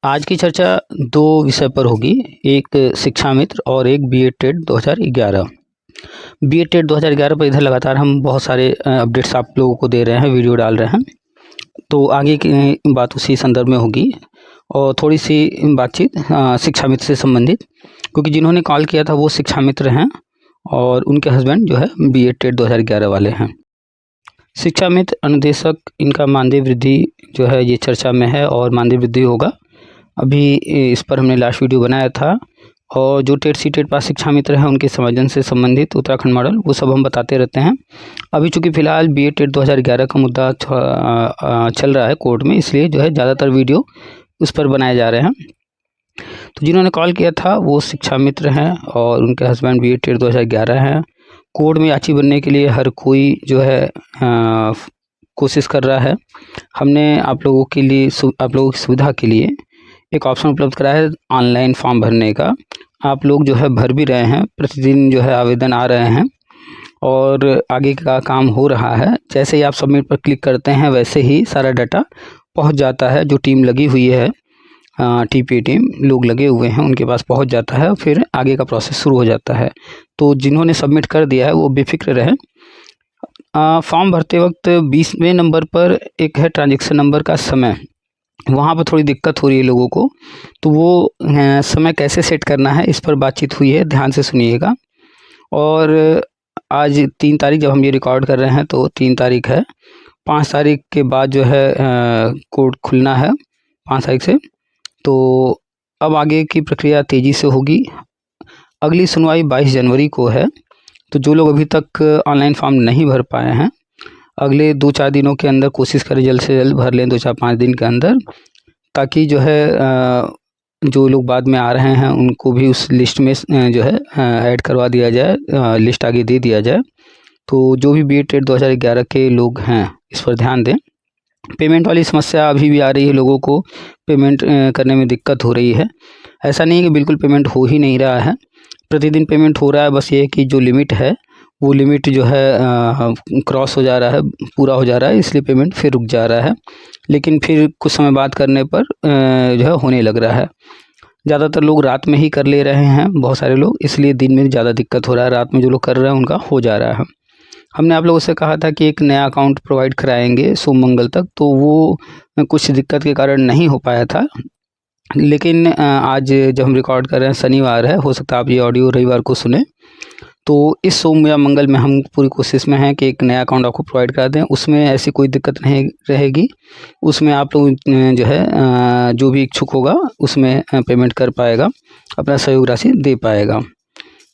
आज की चर्चा दो विषय पर होगी, एक शिक्षा मित्र और एक बीएड टेट 2011। बीएड टेट 2011 पर इधर लगातार हम बहुत सारे अपडेट्स आप लोगों को दे रहे हैं, वीडियो डाल रहे हैं। तो आगे की बात उसी संदर्भ में होगी और थोड़ी सी बातचीत शिक्षा मित्र से संबंधित, क्योंकि जिन्होंने कॉल किया था वो शिक्षा मित्र हैं और उनके हस्बैंड जो है बीएड टेट 2011 वाले हैं। शिक्षा मित्र अनुदेशक, इनका मानदेय वृद्धि जो है ये चर्चा में है और मानदेय वृद्धि होगा। अभी इस पर हमने लास्ट वीडियो बनाया था और जो टेट सी टेट पास शिक्षा मित्र हैं उनके समायोजन से संबंधित उत्तराखंड मॉडल वो सब हम बताते रहते हैं। अभी चूँकि फ़िलहाल बीएड टेट 2011 का मुद्दा चल रहा है कोर्ट में, इसलिए जो है ज़्यादातर वीडियो उस पर बनाए जा रहे हैं। तो जिन्होंने कॉल किया था वो शिक्षा मित्र हैं और उनके हस्बैंड बीएड टेट 2011 हैं। कोर्ट में याची बनने के लिए हर कोई जो है कोशिश कर रहा है। हमने आप लोगों की सुविधा के लिए एक ऑप्शन उपलब्ध कराया है ऑनलाइन फॉर्म भरने का। आप लोग जो है भर भी रहे हैं, प्रतिदिन जो है आवेदन आ रहे हैं और आगे का काम हो रहा है। जैसे ही आप सबमिट पर क्लिक करते हैं वैसे ही सारा डाटा पहुंच जाता है। जो टीम लगी हुई है, टीपी टीम लोग लगे हुए हैं, उनके पास पहुंच जाता है, फिर आगे का प्रोसेस शुरू हो जाता है। तो जिन्होंने सबमिट कर दिया है वो बेफिक्र रहें। फॉर्म भरते वक्त 20वें नंबर पर एक है ट्रांजेक्शन नंबर का समय, वहाँ पर थोड़ी दिक्कत हो रही है लोगों को। तो वो समय कैसे सेट करना है इस पर बातचीत हुई है, ध्यान से सुनिएगा। और आज 3 तारीख जब हम ये रिकॉर्ड कर रहे हैं तो 3 तारीख है। 5 तारीख के बाद जो है कोर्ट खुलना है 5 तारीख से। तो अब आगे की प्रक्रिया तेज़ी से होगी। अगली सुनवाई 22 जनवरी को है। तो जो लोग अभी तक ऑनलाइन फॉर्म नहीं भर पाए हैं, अगले 2-4 दिनों के अंदर कोशिश करें जल्द से जल्द भर लें, 2-4-5 दिन के अंदर, ताकि जो है जो लोग बाद में आ रहे हैं उनको भी उस लिस्ट में जो है ऐड करवा दिया जाए, लिस्ट आगे दे दिया जाए। तो जो भी बीएड टेट 2011 के लोग हैं इस पर ध्यान दें। पेमेंट वाली समस्या अभी भी आ रही है, लोगों को पेमेंट करने में दिक्कत हो रही है। ऐसा नहीं है कि बिल्कुल पेमेंट हो ही नहीं रहा है, प्रतिदिन पेमेंट हो रहा है। बस ये है कि जो लिमिट है वो लिमिट जो है क्रॉस हो जा रहा है, पूरा हो जा रहा है, इसलिए पेमेंट फिर रुक जा रहा है। लेकिन फिर कुछ समय बाद करने पर जो है होने लग रहा है। ज़्यादातर लोग रात में ही कर ले रहे हैं, बहुत सारे लोग, इसलिए दिन में ज़्यादा दिक्कत हो रहा है। रात में जो लोग कर रहे हैं उनका हो जा रहा है। हमने आप लोगों से कहा था कि एक नया अकाउंट प्रोवाइड कराएंगे सोम मंगल तक, तो वो कुछ दिक्कत के कारण नहीं हो पाया था। लेकिन आज जब हम रिकॉर्ड कर रहे हैं शनिवार है, हो सकता है आप ये ऑडियो रविवार को सुने। तो इस सोम या मंगल में हम पूरी कोशिश में हैं कि एक नया अकाउंट आपको प्रोवाइड करा दें। उसमें ऐसी कोई दिक्कत नहीं रहेगी। उसमें आप लोग जो है जो भी इच्छुक होगा उसमें पेमेंट कर पाएगा, अपना सहयोग राशि दे पाएगा।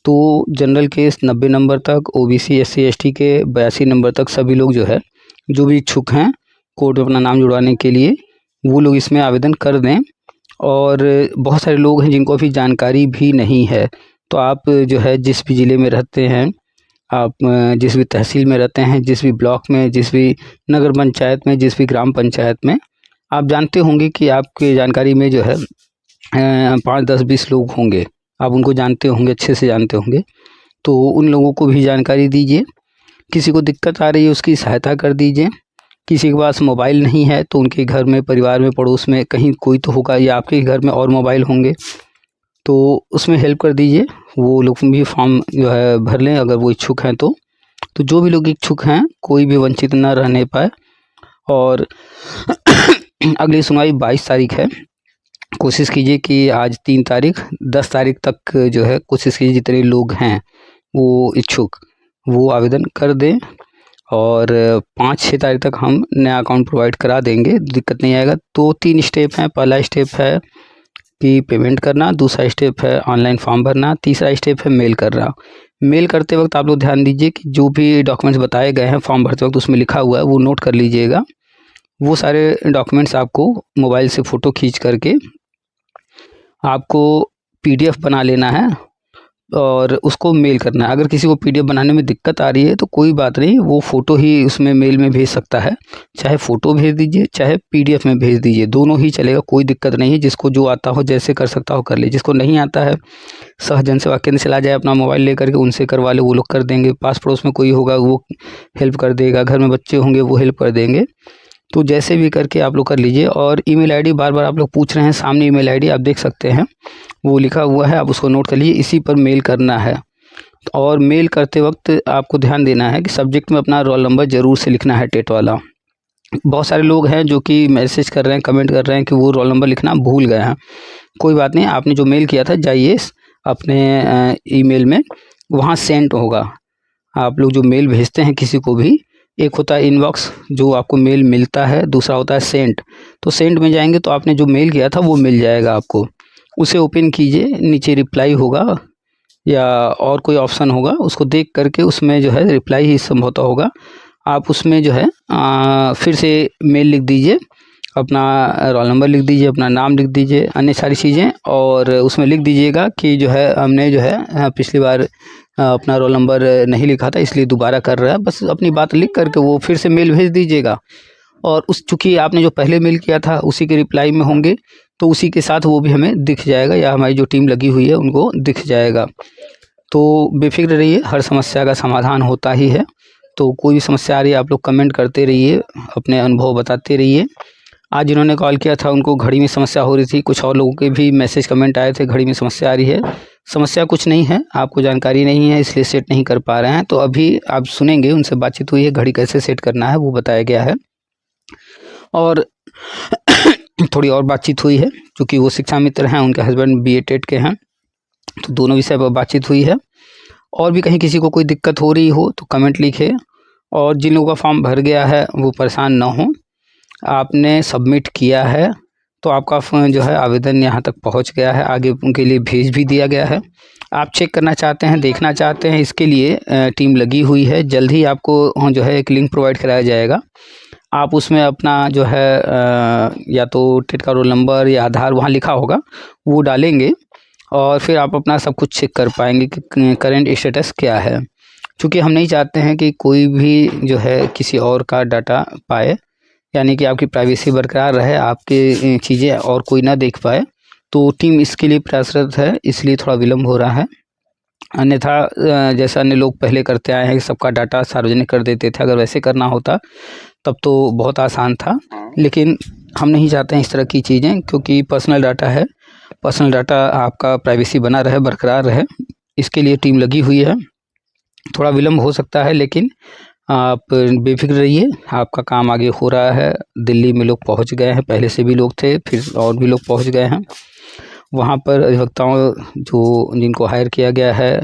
तो जनरल केस 90 नंबर तक, ओबीसी एससी एसटी के 82 नंबर तक सभी लोग जो है जो भी इच्छुक हैं कोर्ट में अपना नाम जुड़वाने के लिए, वो लोग इसमें आवेदन कर दें। और बहुत सारे लोग हैं जिनको अभी जानकारी भी नहीं है। तो आप जो है जिस भी ज़िले में रहते हैं, आप जिस भी तहसील में रहते हैं, जिस भी ब्लॉक में, जिस भी नगर पंचायत में, जिस भी ग्राम पंचायत में, आप जानते होंगे कि आपके जानकारी में जो है 5, 10, 20 लोग होंगे, आप उनको जानते होंगे, अच्छे से जानते होंगे। तो उन लोगों को भी जानकारी दीजिए। किसी को दिक्कत आ रही है उसकी सहायता कर दीजिए। किसी के पास मोबाइल नहीं है तो उनके घर में, परिवार में, पड़ोस में कहीं कोई तो होगा, या आपके घर में और मोबाइल होंगे तो उसमें हेल्प कर दीजिए। वो लोग भी फॉर्म जो है भर लें अगर वो इच्छुक हैं तो। जो भी लोग इच्छुक हैं कोई भी वंचित न रहने पाए। और अगली सुनवाई 22 तारीख है। कोशिश कीजिए कि आज 3 तारीख, 10 तारीख तक जो है कोशिश कीजिए जितने लोग हैं वो इच्छुक वो आवेदन कर दें और 5-6 तारीख तक हम नया अकाउंट प्रोवाइड करा देंगे, दिक्कत नहीं आएगा। तो 3 स्टेप हैं। पहला स्टेप है कि पेमेंट करना, दूसरा स्टेप है ऑनलाइन फॉर्म भरना, तीसरा स्टेप है मेल करना। मेल करते वक्त आप लोग ध्यान दीजिए कि जो भी डॉक्यूमेंट्स बताए गए हैं फॉर्म भरते वक्त उसमें लिखा हुआ है वो नोट कर लीजिएगा। वो सारे डॉक्यूमेंट्स आपको मोबाइल से फ़ोटो खींच करके आपको पीडीएफ बना लेना है और उसको मेल करना है। अगर किसी को पीडीएफ बनाने में दिक्कत आ रही है तो कोई बात नहीं, वो फ़ोटो ही उसमें मेल में भेज सकता है। चाहे फ़ोटो भेज दीजिए, चाहे पीडीएफ में भेज दीजिए, दोनों ही चलेगा, कोई दिक्कत नहीं है। जिसको जो आता हो, जैसे कर सकता हो कर ले। जिसको नहीं आता है सह जन सेवा केंद्र चला जाए, अपना मोबाइल लेकर के उनसे करवा ले, वो लोग कर देंगे। पास पड़ोस में कोई होगा वो हेल्प कर देगा, घर में बच्चे होंगे वो हेल्प कर देंगे। तो जैसे भी करके आप लोग कर लीजिए। और ईमेल आईडी बार बार आप लोग पूछ रहे हैं, सामने ईमेल आईडी आप देख सकते हैं, वो लिखा हुआ है, आप उसको नोट कर लीजिए। इसी पर मेल करना है। और मेल करते वक्त आपको ध्यान देना है कि सब्जेक्ट में अपना रोल नंबर ज़रूर से लिखना है, टेट वाला। बहुत सारे लोग हैं जो कि मैसेज कर रहे हैं, कमेंट कर रहे हैं कि वो रोल नंबर लिखना भूल गए हैं। कोई बात नहीं, आपने जो मेल किया था जाइए अपने ईमेल में, वहाँ सेंड होगा। आप लोग जो मेल भेजते हैं किसी को भी, एक होता है इनबॉक्स जो आपको मेल मिलता है, दूसरा होता है सेंड। तो सेंड में जाएंगे तो आपने जो मेल किया था वो मिल जाएगा आपको, उसे ओपन कीजिए, नीचे रिप्लाई होगा या और कोई ऑप्शन होगा, उसको देख करके उसमें जो है रिप्लाई ही संभवतः होगा। आप उसमें जो है फिर से मेल लिख दीजिए, अपना रोल नंबर लिख दीजिए, अपना नाम लिख दीजिए, अन्य सारी चीज़ें, और उसमें लिख दीजिएगा कि जो है हमने जो है पिछली बार अपना रोल नंबर नहीं लिखा था, इसलिए दोबारा कर रहा है। बस अपनी बात लिख करके वो फिर से मेल भेज दीजिएगा। और उस चूँकि आपने जो पहले मेल किया था उसी के रिप्लाई में होंगे, तो उसी के साथ वो भी हमें दिख जाएगा, या हमारी जो टीम लगी हुई है उनको दिख जाएगा। तो बेफिक्र रहिए, हर समस्या का समाधान होता ही है। तो कोई भी समस्या आ रही है आप लोग कमेंट करते रहिए, अपने अनुभव बताते रहिए। आज जिन्होंने कॉल किया था उनको घड़ी में समस्या हो रही थी, कुछ और लोगों के भी मैसेज कमेंट आए थे घड़ी में समस्या आ रही है। समस्या कुछ नहीं है, आपको जानकारी नहीं है इसलिए सेट नहीं कर पा रहे हैं। तो अभी आप सुनेंगे, उनसे बातचीत हुई है, घड़ी कैसे सेट करना है वो बताया गया है। और थोड़ी और बातचीत हुई है, क्योंकि वो शिक्षा मित्र हैं, उनके हस्बैंड BA टेट के हैं, तो दोनों विषय पर बातचीत हुई है। और भी कहीं किसी को कोई दिक्कत हो रही हो तो कमेंट लिखे। और जिन लोगों का फॉर्म भर गया है वो परेशान ना हो, आपने सबमिट किया है तो आपका जो है आवेदन यहाँ तक पहुँच गया है, आगे उनके लिए भेज भी दिया गया है। आप चेक करना चाहते हैं, देखना चाहते हैं, इसके लिए टीम लगी हुई है। जल्द ही आपको जो है एक लिंक प्रोवाइड कराया जाएगा। आप उसमें अपना जो है या तो टेट का रोल नंबर या आधार वहाँ लिखा होगा वो डालेंगे, और फिर आप अपना सब कुछ चेक कर पाएंगे कि करंट स्टेटस क्या है। क्योंकि हम नहीं चाहते हैं कि कोई भी जो है किसी और का डाटा पाए, यानी कि आपकी प्राइवेसी बरकरार रहे, आपकी चीज़ें और कोई ना देख पाए। तो टीम इसके लिए प्रयासरत है, इसलिए थोड़ा विलम्ब हो रहा है। अन्यथा जैसा अन्य लोग पहले करते आए हैं कि सबका डाटा सार्वजनिक कर देते थे, अगर वैसे करना होता तब तो बहुत आसान था। लेकिन हम नहीं चाहते हैं इस तरह की चीज़ें, क्योंकि पर्सनल डाटा है, पर्सनल डाटा आपका प्राइवेसी बना रहे, बरकरार रहे, इसके लिए टीम लगी हुई है। थोड़ा विलम्ब हो सकता है, लेकिन आप बेफिक्र रहिए, आपका काम आगे हो रहा है। दिल्ली में लोग पहुंच गए हैं, पहले से भी लोग थे, फिर और भी लोग पहुंच गए हैं। वहाँ पर अधिवक्ताओं जो जिनको हायर किया गया है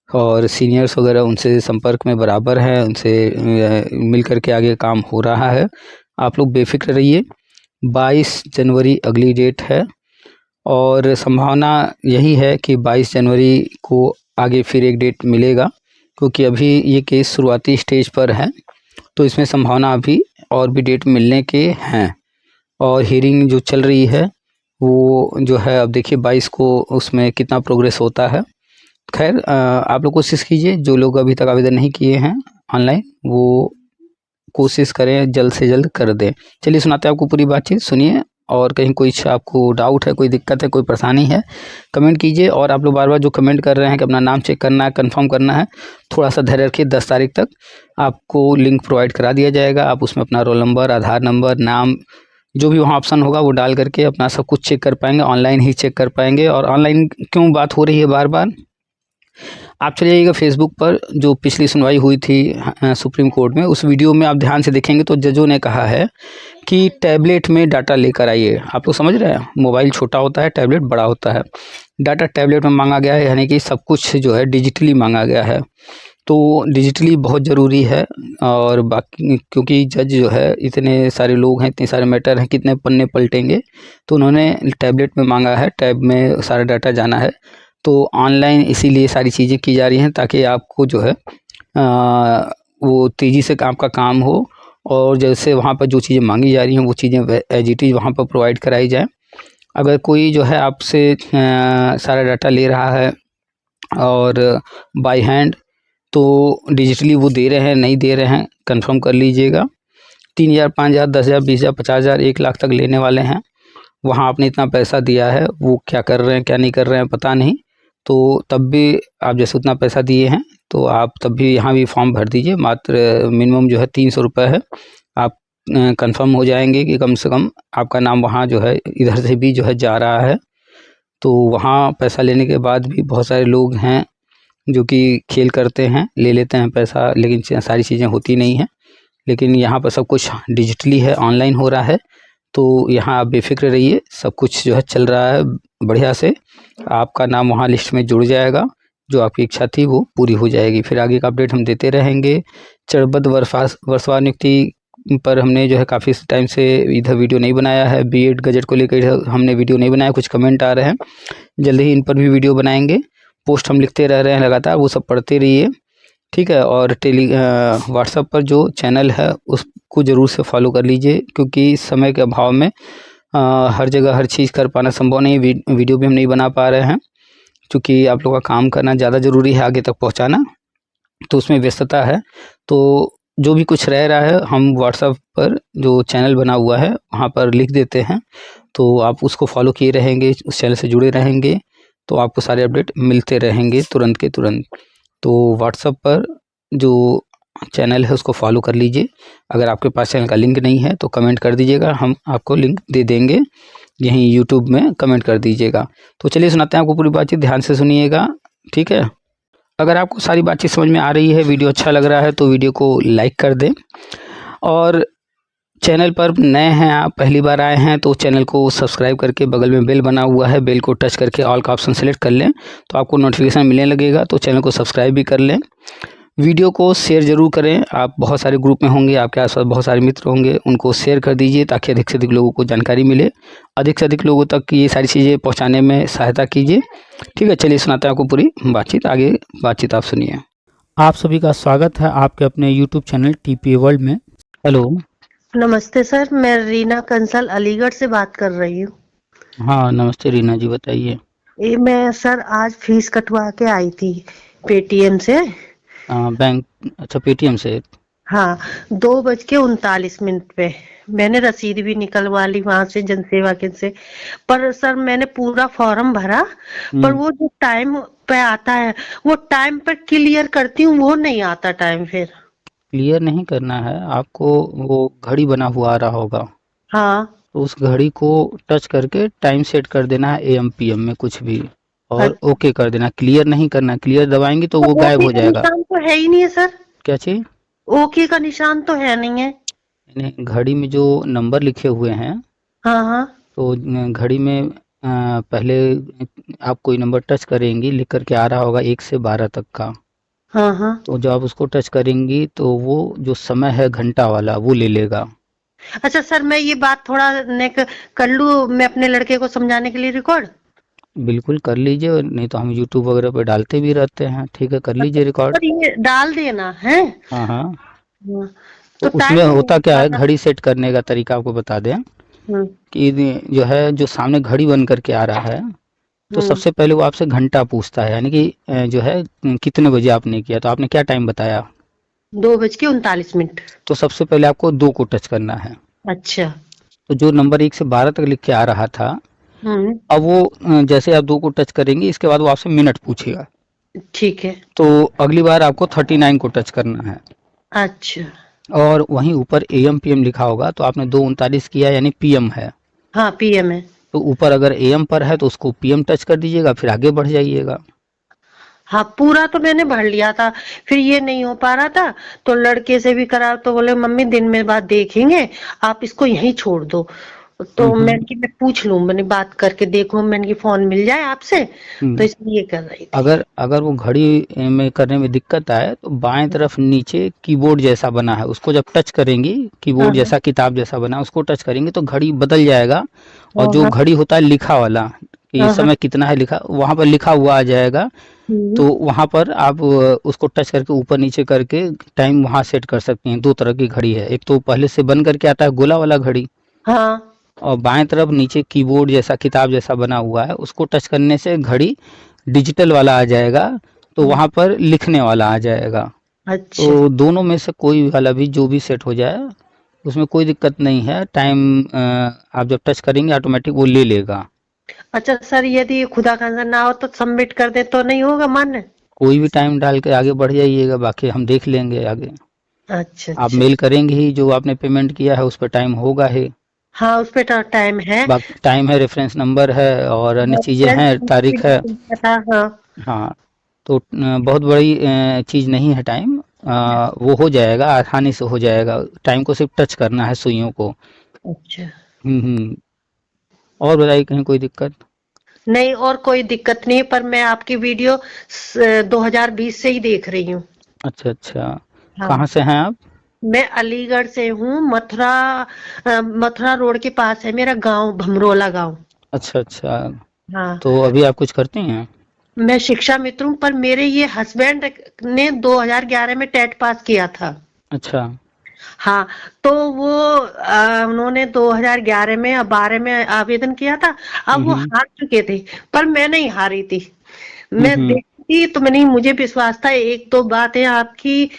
और सीनियर्स वगैरह उनसे संपर्क में बराबर हैं, उनसे मिल कर के आगे काम हो रहा है। आप लोग बेफिक्र रहिए। 22 जनवरी अगली डेट है, और संभावना यही है कि 22 जनवरी को आगे फिर एक डेट मिलेगा, क्योंकि अभी ये केस शुरुआती स्टेज पर है, तो इसमें संभावना अभी और भी डेट मिलने के हैं। और हियरिंग जो चल रही है वो जो है, अब देखिए 22 को उसमें कितना प्रोग्रेस होता है। खैर आप लोग कोशिश कीजिए, जो लोग अभी तक आवेदन नहीं किए हैं ऑनलाइन, वो कोशिश करें जल्द से जल्द कर दें। चलिए सुनाते हैं आपको पूरी बातचीत, सुनिए। और कहीं कोई आपको डाउट है, कोई दिक्कत है, कोई परेशानी है, कमेंट कीजिए। और आप लोग बार बार जो कमेंट कर रहे हैं कि अपना नाम चेक करना है, कंफर्म करना है, थोड़ा सा धैर्य रखिए। 10 तारीख तक आपको लिंक प्रोवाइड करा दिया जाएगा। आप उसमें अपना रोल नंबर, आधार नंबर, नाम, जो भी वहाँ ऑप्शन होगा वो डाल करके अपना सब कुछ चेक कर पाएंगे, ऑनलाइन ही चेक कर पाएंगे। और ऑनलाइन क्यों बात हो रही है बार बार, आप चले जाइएगा फेसबुक पर, जो पिछली सुनवाई हुई थी सुप्रीम कोर्ट में, उस वीडियो में आप ध्यान से देखेंगे तो जजों ने कहा है कि टैबलेट में डाटा लेकर आइए। आप लोग समझ रहे हैं, मोबाइल छोटा होता है, टैबलेट बड़ा होता है। डाटा टैबलेट में मांगा गया है, यानी कि सब कुछ जो है डिजिटली मांगा गया है। तो डिजिटली बहुत ज़रूरी है। और बाकी क्योंकि जज जो है, इतने सारे लोग हैं, इतने सारे मैटर हैं, कितने पन्ने पलटेंगे, तो उन्होंने टैबलेट में मांगा है, टैब में सारा डाटा जाना है। तो ऑनलाइन इसीलिए सारी चीज़ें की जा रही हैं, ताकि आपको जो है वो तेज़ी से आपका काम हो, और जैसे वहाँ पर जो चीज़ें मांगी जा रही हैं वो चीज़ें एज इट इज़ वहाँ पर प्रोवाइड कराई जाए। अगर कोई जो है आपसे सारा डाटा ले रहा है और बाय हैंड, तो डिजिटली वो दे रहे हैं नहीं दे रहे हैं, कंफर्म कर लीजिएगा। 3,000, 5,000, 10,000, 20,000, 50,000, 1 लाख तक लेने वाले हैं। वहाँ आपने इतना पैसा दिया है, वो क्या कर रहे हैं क्या नहीं कर रहे हैं पता नहीं। तो तब भी आप जैसे उतना पैसा दिए हैं, तो आप तब भी यहाँ भी फॉर्म भर दीजिए। मात्र मिनिमम जो है 300 रुपये है। आप कंफर्म हो जाएंगे कि कम से कम आपका नाम वहाँ जो है इधर से भी जो है जा रहा है। तो वहाँ पैसा लेने के बाद भी बहुत सारे लोग हैं जो कि खेल करते हैं, ले लेते हैं पैसा, लेकिन सारी चीज़ें होती नहीं हैं। लेकिन यहाँ पर सब कुछ डिजिटली है, ऑनलाइन हो रहा है। तो यहाँ आप बेफिक्र रहिए, सब कुछ जो है चल रहा है बढ़िया से। आपका नाम वहाँ लिस्ट में जुड़ जाएगा, जो आपकी इच्छा थी वो पूरी हो जाएगी। फिर आगे का अपडेट हम देते रहेंगे। चरणबद्ध वर्षवार नियुक्ति पर हमने जो है काफ़ी टाइम से इधर वीडियो नहीं बनाया है। बीएड गजट को लेकर हमने वीडियो नहीं बनाया, कुछ कमेंट आ रहे हैं, जल्द ही इन पर भी वीडियो बनाएंगे। पोस्ट हम लिखते रह रहे हैं लगातार, वो सब पढ़ते रहिए, ठीक है। और व्हाट्सएप पर जो चैनल है उसको ज़रूर से फॉलो कर लीजिए, क्योंकि समय के अभाव में हर जगह हर चीज़ कर पाना संभव नहीं। वीडियो भी हम नहीं बना पा रहे हैं, क्योंकि आप लोगों का काम करना ज़्यादा ज़रूरी है, आगे तक पहुंचाना, तो उसमें व्यस्तता है। तो जो भी कुछ रह रहा है हम व्हाट्सएप पर जो चैनल बना हुआ है वहाँ पर लिख देते हैं, तो आप उसको फॉलो किए रहेंगे, उस चैनल से जुड़े रहेंगे, तो आपको सारे अपडेट मिलते रहेंगे तुरंत के तुरंत। तो व्हाट्सएप पर जो चैनल है उसको फॉलो कर लीजिए। अगर आपके पास चैनल का लिंक नहीं है तो कमेंट कर दीजिएगा, हम आपको लिंक दे देंगे, यहीं यूट्यूब में कमेंट कर दीजिएगा। तो चलिए सुनाते हैं आपको पूरी बातचीत, ध्यान से सुनिएगा, ठीक है। अगर आपको सारी बातचीत समझ में आ रही है, वीडियो अच्छा लग रहा है तो वीडियो को लाइक कर दें। और चैनल पर नए हैं आप, पहली बार आए हैं, तो चैनल को सब्सक्राइब करके बगल में बेल बना हुआ है, बेल को टच करके ऑल का ऑप्शन सेलेक्ट कर लें, तो आपको नोटिफिकेशन मिलने लगेगा। तो चैनल को सब्सक्राइब भी कर लें। वीडियो को शेयर ज़रूर करें। आप बहुत सारे ग्रुप में होंगे, आपके आसपास बहुत सारे मित्र होंगे, उनको शेयर कर दीजिए ताकि अधिक से अधिक लोगों को जानकारी मिले। अधिक से अधिक लोगों तक ये सारी चीज़ें पहुंचाने में सहायता कीजिए, ठीक है। चलिए सुनाते हैं आपको पूरी बातचीत, आगे बातचीत आप सुनिए। आप सभी का स्वागत है आपके अपने यूट्यूब चैनल टीपीए वर्ल्ड में। हेलो, नमस्ते सर, मैं रीना कंसल अलीगढ़ से बात कर रही हूँ। हाँ नमस्ते रीना जी, बताइए। ये मैं सर आज फीस कटवा के आई थी पेटीएम से। बैंक, अच्छा पेटीएम से। हाँ, 2:39 पे मैंने रसीद भी निकलवा ली वहां से जनसेवा केंद्र से। पर सर मैंने पूरा फॉर्म भरा, पर वो जो टाइम पे आता है वो टाइम पर क्लियर करती हूँ, वो नहीं आता टाइम। फिर क्लियर नहीं करना है आपको, वो घड़ी बना हुआ आ रहा होगा, हाँ, तो उस घड़ी को टच करके टाइम सेट कर देना है एएम पीएम में कुछ भी, और अच्छा। ओके कर देना। क्लियर नहीं करना, क्लियर दबाएंगे तो वो गायब ओके हो का जाएगा। निशान तो है ही नहीं है सर। क्या चीज? ओके का निशान तो है नहीं है। यानी घड़ी में जो नंबर लिखे हुए हैं, हाँ हाँ तो घड़ी में पहले आप कोई नंबर टच करेंगी, लिख करके आ रहा होगा 1 से 12 तक का। हाँ हाँ। तो जब आप उसको टच करेंगी तो वो जो समय है घंटा वाला वो ले लेगा। अच्छा सर, मैं ये बात थोड़ा नेक कर लूँ, मैं अपने लड़के को समझाने के लिए रिकॉर्ड। बिल्कुल कर लीजिए, और नहीं तो हम यूट्यूब वगैरह पे डालते भी रहते हैं, ठीक है, कर लीजिए रिकॉर्ड। सर ये डाल देना है। हाँ हाँ। हाँ, तो तो उसमें टाइम नहीं होता क्या है, आता। घड़ी सेट करने का तरीका आपको बता दें हम्म कि जो है जो सामने घड़ी बन करके आ रहा है, तो हम्म सबसे पहले वो आपसे घंटा पूछता है, यानी कि जो है कितने बजे आपने किया, तो आपने क्या टाइम बताया। 2:39। तो सबसे पहले आपको 2 को टच करना है। अच्छा। तो जो नंबर 1 से 12 तक लिख के आ रहा था, हम्म अब वो जैसे आप 2 को टच करेंगे इसके बाद वो आपसे मिनट पूछेगा। ठीक है। तो अगली बार आपको 39 को टच करना है, अच्छा। और वहीं ऊपर एएम पीएम लिखा होगा, तो आपने 2:39 किया यानी पीएम है। हाँ पीएम है। तो ऊपर अगर एएम पर है तो उसको पीएम टच कर दीजिएगा, फिर आगे बढ़ जाइएगा। हाँ पूरा तो मैंने भर लिया था, फिर ये नहीं हो पा रहा था, तो लड़के से भी करा तो बोले मम्मी दिन में बाद देखेंगे, आप इसको यहीं छोड़ दो। तो हम्म। मैंने कि मैं पूछ लूं, मैंने बात करके देखूं, मैंने कि फोन मिल जाए आपसे, तो हम्म। इसलिए कर रही थी। अगर अगर वो घड़ी में करने में दिक्कत आए तो बाएं तरफ नीचे कीबोर्ड जैसा बना है, उसको जब टच करेंगी, हाँ कीबोर्ड हाँ जैसा किताब जैसा बना है उसको टच करेंगे तो घड़ी बदल जाएगा। और हाँ जो हाँ घड़ी होता है लिखा वाला कि हाँ हाँ। समय कितना है लिखा, वहां पर लिखा हुआ आ जाएगा। हम्म, तो वहां पर आप उसको टच करके ऊपर नीचे करके टाइम वहां सेट कर सकते हैं। 2 तरह की घड़ी है, एक तो पहले से बन करके आता है गोला वाला घड़ी, हाँ और बाएं तरफ नीचे कीबोर्ड जैसा किताब जैसा बना हुआ है, उसको टच करने से घड़ी डिजिटल वाला आ जाएगा, तो हम्म, वहां पर लिखने वाला आ जाएगा। अच्छा तो दोनों में से कोई वाला भी जो भी सेट हो जाए उसमें कोई दिक्कत नहीं है। टाइम आप जब टच करेंगे ऑटोमेटिक वो ले लेगा। अच्छा। सर यदि खुदा खासा ना हो तो सबमिट कर दे तो नहीं होगा मान्य? कोई भी टाइम डाल के आगे बढ़ जाइएगा, बाकी हम देख लेंगे आगे। अच्छा आप अच्छा। मेल करेंगे ही, जो आपने पेमेंट किया है उस पर टाइम होगा ही। हाँ, उस पे टाइम है। बाकी टाइम है, रेफरेंस नंबर है और अन्य चीज़ें रेफरेंस हैं, नंबर भी तारीख है। दिया था, हाँ। हाँ, तो बहुत बड़ी चीज़ नहीं है टाइम। वो हो जाएगा, आसानी से हो जाएगा। टाइम को सिर्फ टच करना है, सुइयों को। अच्छा। हम्म। और बताइए, कहीं कोई दिक्कत? नहीं, और कोई दिक्कत नहीं, पर मैं आपकी वीडियो 2020 से ही देख रही हूँ। अच्छा अच्छा। हाँ। कहाँ से हैं आप? मैं अलीगढ़ से हूँ, मथुरा रोड के पास है मेरा गांव, भमरोला गांव। अच्छा अच्छा। हाँ। तो अभी आप कुछ करती हैं? मैं शिक्षा मित्र हूँ, पर मेरे ये हस्बैंड ने 2011 में टेट पास किया था। अच्छा। हाँ। तो वो उन्होंने 2011 में और 12 में आवेदन किया था। अब वो हम्म हार चुके थे, पर मैं नहीं हारी थी। मैं हम्म। देखी तो मैंने, मुझे विश्वास था, एक दो बातें आपकी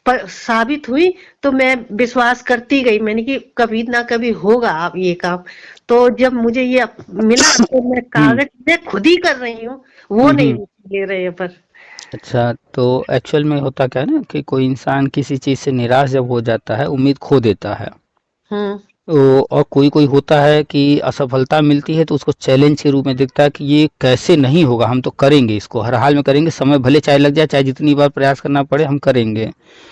साबित हुई, तो मैं विश्वास करती गई। मैंने कि कभी ना कभी होगा आप ये काम। तो जब मुझे ये मिला तो मैं हम्म कागज मैं खुद ही कर रही हूँ, वो नहीं हम्म। ले रहे हैं पर। अच्छा, तो एक्चुअल में होता क्या है ना कि कोई इंसान किसी चीज़ से निराश जब हो जाता है, उम्मीद खो देता है। हम्म। तो और कोई कोई होता है कि असफलता मिलती है तो उसको चैलेंज के रूप में देखता है कि ये कैसे नहीं होगा, हम तो करेंगे, इसको हर हाल में करेंगे, समय भले चाहे लग जाए, चाहे जितनी बार प्रयास करना पड़े, हम करेंगे।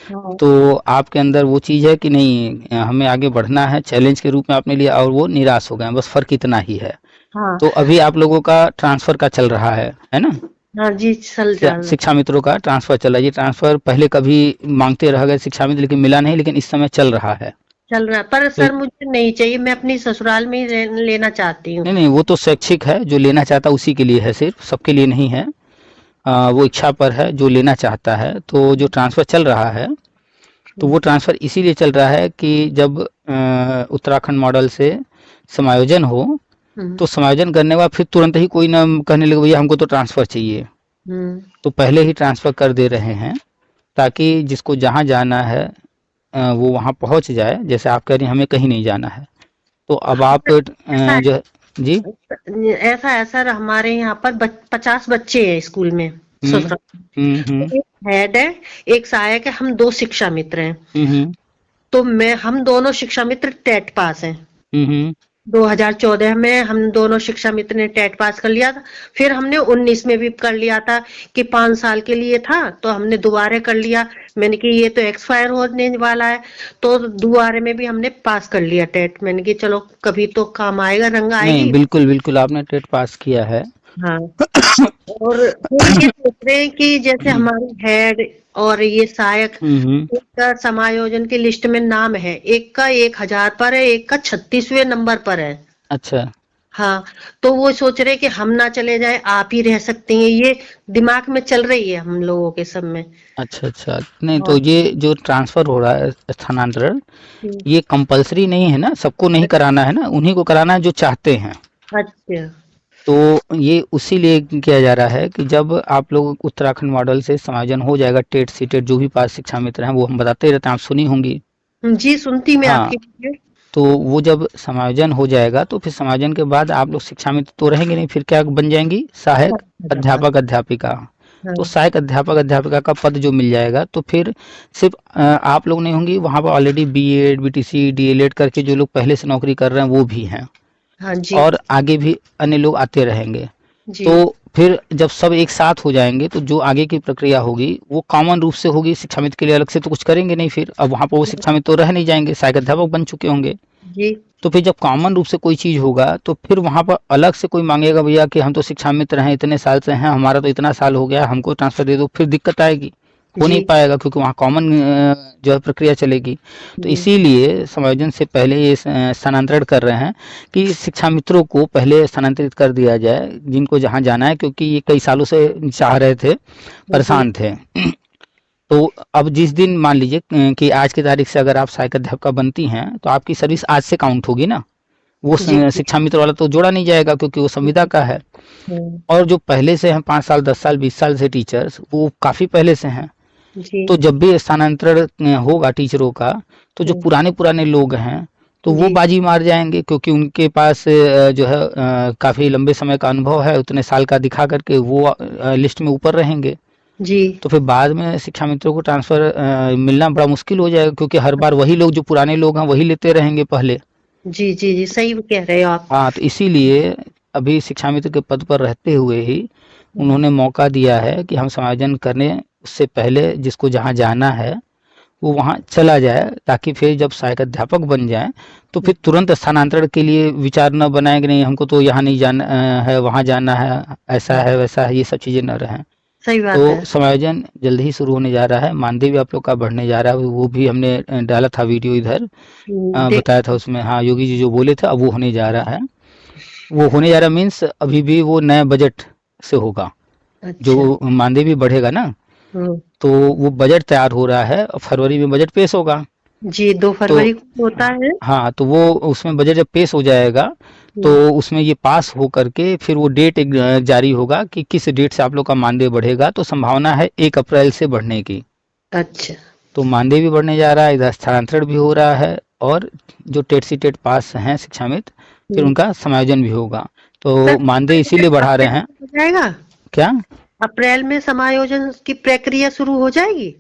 हाँ तो आपके अंदर वो चीज़ है कि नहीं, हमें आगे बढ़ना है, चैलेंज के रूप में आपने लिया और वो निराश हो गए हैं, बस फ़र्क इतना ही है। हाँ। तो अभी आप लोगों का ट्रांसफ़र का चल रहा है ना? हाँ जी, चल जाना। शिक्षा मित्रों का ट्रांसफ़र चल रहा है। ये ट्रांसफ़र पहले कभी मांगते रह गए शिक्षा मित्र, लेकिन मिला नहीं, लेकिन इस समय चल रहा है। चल रहा है, पर तो सर मुझे नहीं चाहिए, मैं अपनी ससुराल में ही लेना चाहती हूँ। नहीं नहीं, वो तो शैक्षिक है, जो लेना चाहता है उसी के लिए है, सिर्फ सबके लिए नहीं है। वो इच्छा पर है, जो लेना चाहता है। तो जो ट्रांसफ़र चल रहा है, तो वो ट्रांसफ़र इसीलिए चल रहा है कि जब उत्तराखंड मॉडल से समायोजन हो, हम्म। तो समायोजन करने के बाद फिर तुरंत ही कोई ना कहने लगे भैया हमको तो ट्रांसफ़र चाहिए। हम्म। तो पहले ही ट्रांसफ़र कर दे रहे हैं, ताकि जिसको जहाँ जाना है वो वहाँ पहुँच जाए। जैसे आप कह रही हैं हमें कहीं नहीं जाना है, तो अब आप ऐसा जो है। जी। ऐसा है सर, हमारे यहाँ पर 50 बच्चे हैं स्कूल में, हुँ, ससुराल। हुँ। एक हेड है, एक सहायक है, हम दो शिक्षा मित्र हैं। हुँ। तो हम दोनों शिक्षा मित्र टेट पास हैं। हुँ। 2014 में हम दोनों शिक्षा मित्र ने टेट पास कर लिया था। फिर हमने 19 में भी कर लिया था, कि 5 साल के लिए था, तो हमने दोबारा कर लिया। मैंने कि ये तो एक्सपायर होने वाला है, तो दोबारा में भी हमने पास कर लिया टेट। मैंने कि चलो कभी तो काम आएगा, रंग नहीं, आएगी। बिल्कुल, बिल्कुल आपने टेट पास किया है। हाँ। और हम ये सोच रहे हैं कि जैसे हमारी हेड और ये सहायक, हुँ, हुँ। एक का समायोजन की लिस्ट में नाम है, एक का 1000 पर है, एक का 36वें नंबर पर है। अच्छा, हाँ। तो वो सोच रहे कि हम ना चले जाए, आप ही रह सकती हैं, ये दिमाग में चल रही है हम लोगों के सब में। अच्छा, अच्छा। नहीं, तो हाँ। ये जो ट्रांसफ़र हो रहा है, स्थानांतरण, हम्म। ये कंपल्सरी नहीं है ना, सबको नहीं कराना है ना, उन्हीं को कराना है जो चाहते हैं। अच्छा। तो ये उसी लिए किया जा रहा है कि जब आप लोग उत्तराखंड मॉडल से समायोजन हो जाएगा, टेट सीटेट जो भी पास शिक्षा मित्र हैं, वो हम बताते रहते हैं, आप सुनी होंगी। जी, सुनती मैं हाँ, आपकी वीडियो। तो वो जब समायोजन हो जाएगा, तो फिर समायोजन के बाद आप लोग शिक्षा मित्र तो रहेंगे नहीं, फिर क्या बन जाएंगी? सहायक अध्यापक। अध्यापक अध्यापिका। तो हाँ। सहायक अध्यापक अध्यापिका का पद जो मिल जाएगा, तो फिर सिर्फ आप लोग नहीं होंगी, वहाँ पर ऑलरेडी बीएड बीटीसी डीएलएड करके जो लोग पहले से नौकरी कर रहे हैं वो भी हैं, हाँ जी। और आगे भी अन्य लोग आते रहेंगे। जी। तो फिर जब सब एक साथ हो जाएंगे, तो जो आगे की प्रक्रिया होगी वो कॉमन रूप से होगी। शिक्षा मित्र के लिए अलग से तो कुछ करेंगे नहीं, फिर अब वहाँ पर वो शिक्षा मित्र तो रह नहीं जाएंगे, सहायक अध्यापक बन चुके होंगे। जी। तो फिर जब कॉमन रूप से कोई चीज़ होगा, तो फिर वहाँ पर अलग से कोई मांगेगा भैया कि हम तो शिक्षा मित्र हैं, इतने साल से हैं, हमारा तो इतना साल हो गया, हमको ट्रांसफ़र दे दो, फिर दिक्कत आएगी, हो नहीं जी। पाएगा, क्योंकि वहाँ कॉमन जो है प्रक्रिया चलेगी। तो जी। इसीलिए समायोजन से पहले ये स्थानांतरण कर रहे हैं कि शिक्षा मित्रों को पहले स्थानांतरित कर दिया जाए, जिनको जहाँ जाना है, क्योंकि ये कई सालों से चाह रहे थे, जी। परेशान थे। तो अब जिस दिन मान लीजिए कि आज की तारीख से अगर आप सहायक अध्यापिका बनती हैं, तो आपकी सर्विस आज से काउंट होगी ना। वो जी। शिक्षा मित्र वाला तो जोड़ा नहीं जाएगा, क्योंकि वो संविदा का है। हम्म। और जो पहले से हैं 5 साल 10 साल 20 साल से टीचर्स, वो काफ़ी पहले से हैं। जी। तो जब भी स्थानांतरण होगा टीचरों का, तो जो हम्म। पुराने पुराने लोग हैं, तो वो जी। बाजी मार जाएंगे, क्योंकि उनके पास जो है काफ़ी लंबे समय का अनुभव है, उतने साल का दिखा करके वो लिस्ट में ऊपर रहेंगे। जी तो फिर बाद में शिक्षा मित्रों को ट्रांसफ़र मिलना बड़ा मुश्किल हो जाएगा, क्योंकि हर बार वही लोग जो पुराने लोग हैं वही लेते रहेंगे पहले। जी जी जी, सही कह रहे हो आप। हाँ, तो इसीलिए अभी शिक्षा मित्र के पद पर रहते हुए ही उन्होंने मौका दिया है कि हम समायोजन करने उससे पहले जिसको जहाँ जाना है वो वहाँ चला जाए, ताकि फिर जब सहायक अध्यापक बन जाए तो फिर तुरंत स्थानांतरण के लिए विचार न बनाए कि नहीं हमको तो यहाँ नहीं जाना है, वहाँ जाना है, ऐसा है वैसा है, ये सब चीज़ें न रहें। सही बात है। तो समायोजन जल्द ही शुरू होने जा रहा है, मानदेय भी आप लोग का बढ़ने जा रहा है, वो भी हमने डाला था वीडियो इधर, देख। बताया था उसमें। हाँ, योगी जी जो बोले थे अब वो होने जा रहा है। वो होने जा रहा मीन्स अभी भी वो नए बजट से होगा, अच्छा। जो मानदेय भी बढ़ेगा ना, हम्म। तो वो बजट तैयार हो रहा है और फरवरी में बजट पेश होगा। जी, 2 तो फरवरी को होता है। हाँ, तो वो उसमें बजट जब पेश हो जाएगा तो हम्म, उसमें ये पास हो करके फिर वो डेट एक जारी होगा कि किस डेट से आप लोग का मानदेय बढ़ेगा। तो संभावना है 1 अप्रैल से बढ़ने की। अच्छा। तो मानदेय भी बढ़ने जा रहा है, इधर स्थानांतरण भी हो रहा है, और जो टेट सी टेट पास हैं शिक्षा मित्र फिर हम्म। उनका समायोजन भी होगा। सर, तो मानदेय इसीलिए बढ़ा रहे हैं। हो जाएगा? क्या? अप्रैल में समायोजन की प्रक्रिया शुरू हो जाएगी?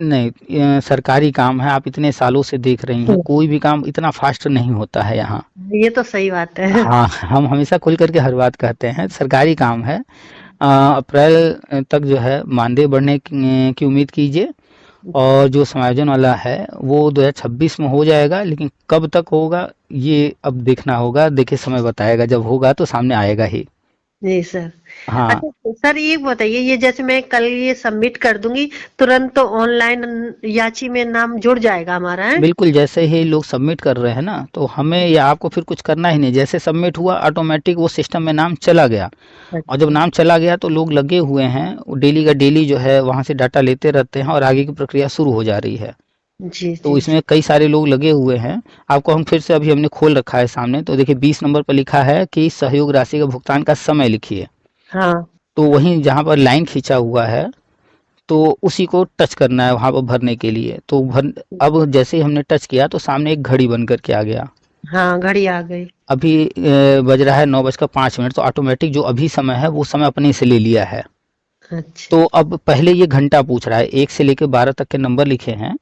नहीं, सरकारी काम है, आप इतने सालों से देख रही हैं, कोई भी काम इतना फास्ट नहीं होता है यहाँ। ये तो सही बात है। हाँ, हम हमेशा खुल करके हर बात कहते हैं, सरकारी काम है। अप्रैल तक जो है मानदेय बढ़ने की उम्मीद कीजिए, और जो समायोजन वाला है वो 2026 में हो जाएगा, लेकिन कब तक होगा ये अब देखना होगा। देखिए समय बताएगा, जब होगा तो सामने आएगा ही। जी सर। हाँ, अच्छा सर, ये बताइए, ये जैसे मैं कल ये सबमिट कर दूंगी, तुरंत तो ऑनलाइन याची में नाम जुड़ जाएगा हमारा, है? बिल्कुल, जैसे ही लोग सबमिट कर रहे हैं ना, तो हमें या आपको फिर कुछ करना ही नहीं, जैसे सबमिट हुआ ऑटोमेटिक वो सिस्टम में नाम चला गया। और जब अच्छा। नाम चला गया तो लोग लगे हुए हैं, वो डेली का डेली जो है वहाँ से डाटा लेते रहते हैं और आगे की प्रक्रिया शुरू हो जा रही है। जी तो जी इसमें कई सारे लोग लगे हुए हैं। आपको हम फिर से अभी हमने खोल रखा है सामने, तो देखिए 20 नंबर पर लिखा है कि सहयोग राशि का भुगतान का समय लिखिए। हाँ। तो वहीं जहाँ पर लाइन खींचा हुआ है तो उसी को टच करना है वहाँ पर भरने के लिए। तो अब जैसे ही हमने टच किया तो सामने एक घड़ी बन करके आ गया। हाँ, घड़ी आ गई। अभी बज रहा है 9:05, तो ऑटोमेटिक जो अभी समय है वो समय अपने से ले लिया है। अच्छा। तो अब पहले ये घंटा पूछ रहा है, 1 से लेकर 12 तक के नंबर लिखे हैं।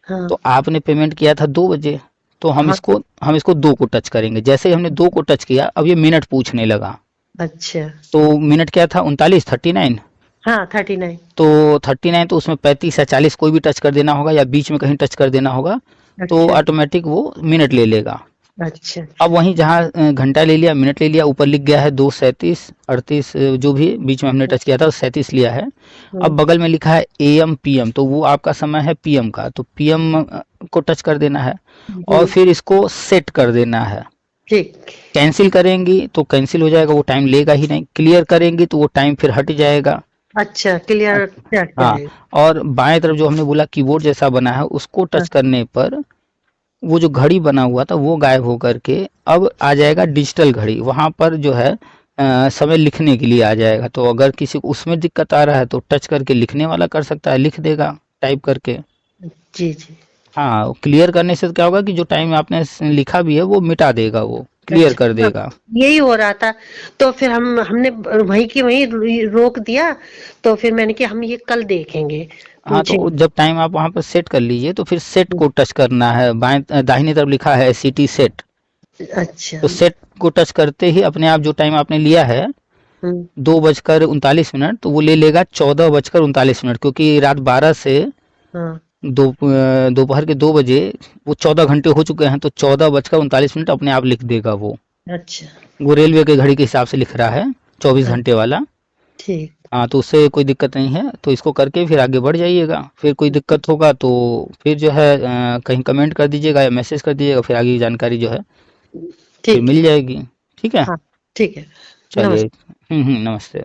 हाँ तो आपने पेमेंट किया था 2 बजे, तो हम हाँ। इसको 2 को टच करेंगे। जैसे ही हमने 2 को टच किया अब ये मिनट पूछने लगा। अच्छा। तो मिनट क्या था, 39 हाँ, 39। तो 39, तो उसमें 35 या 40 कोई भी टच कर देना होगा या बीच में कहीं टच कर देना होगा, तो अच्छा ऑटोमेटिक वो मिनट ले लेगा। अच्छा। अब वहीं जहाँ घंटा ले लिया, मिनट ले लिया, ऊपर लिख गया है 2:37 38, जो भी बीच में हमने टच किया था 37 लिया है। अब हम्म, बगल में लिखा है AM PM, तो वो आपका समय है PM का, तो PM को टच कर देना है और जी। फिर इसको सेट कर देना है। ठीक। कैंसिल करेंगी तो कैंसिल हो जाएगा, वो टाइम लेगा ही नहीं। क्लियर करेंगी तो वो टाइम फिर हट जाएगा। अच्छा, क्लियर चट हाँ, जाएगा। और बाएं तरफ जो हमने बोला कीबोर्ड जैसा बना है उसको हाँ। टच करने पर वो जो घड़ी बना हुआ था वो गायब होकर के अब आ जाएगा डिजिटल घड़ी। वहाँ पर जो है समय लिखने के लिए आ जाएगा। तो अगर किसी को उसमें दिक्कत आ रहा है तो टच करके लिखने वाला कर सकता है, लिख देगा टाइप करके। जी जी। हाँ, क्लियर करने से क्या होगा कि जो टाइम आपने लिखा भी है वो मिटा देगा, वो क्लियर कर अच्छा, हाँ, देगा। यही हो रहा था। तो फिर हमने वहीं की वहीं रोक दिया। तो फिर मैंने कि हम ये कल देखेंगे, हाँ, तो पूछेंगे। जब टाइम आप वहाँ पर सेट कर लीजिए तो फिर सेट को टच करना है। बाएं दाहिनी तरफ लिखा है CT सेट, अच्छा। तो सेट को टच करते ही अपने आप जो टाइम आपने लिया है हम्म। 2:39, तो वो ले लेगा 14:39, क्योंकि रात 12 से हाँ। दोपहर के 2 बजे वो 14 घंटे हो चुके हैं, तो 14:39 अपने आप लिख देगा वो। अच्छा। वो रेलवे के घड़ी के हिसाब से लिख रहा है, 24 घंटे वाला। ठीक। हाँ, तो उससे कोई दिक्कत नहीं है, तो इसको करके फिर आगे बढ़ जाइएगा। फिर कोई दिक्कत होगा तो फिर जो है कहीं कमेंट कर दीजिएगा या मैसेज कर दीजिएगा, फिर आगे की जानकारी जो है फिर ठीक है। मिल जाएगी। ठीक है, हाँ। ठीक है। चलिए। नमस्ते। नमस्ते।